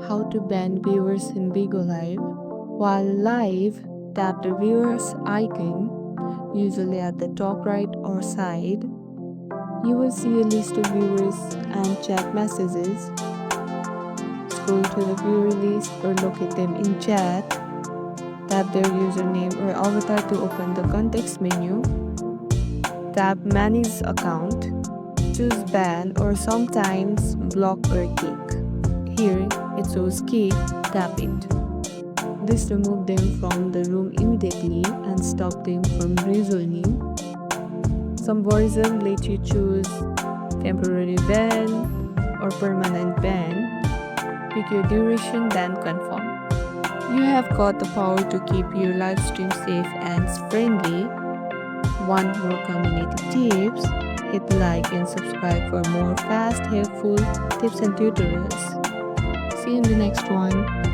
How to ban viewers in Bigo Live. While live, tap the viewers icon, usually at the top right or side. You will see a list of viewers and chat messages. Scroll to the viewer list or locate them in chat. Tap their username or avatar to open the context menu. Tap Manage Account. Choose Ban or sometimes Block or Kick. Here, it shows Kick, tap it. This removes them from the room immediately and stop them from rejoining. Some versions let you choose temporary ban or permanent ban. Pick your duration, then confirm. You have got the power to keep your live stream safe and friendly. Want more community tips? Hit like and subscribe for more fast, helpful tips and tutorials. See you in the next one.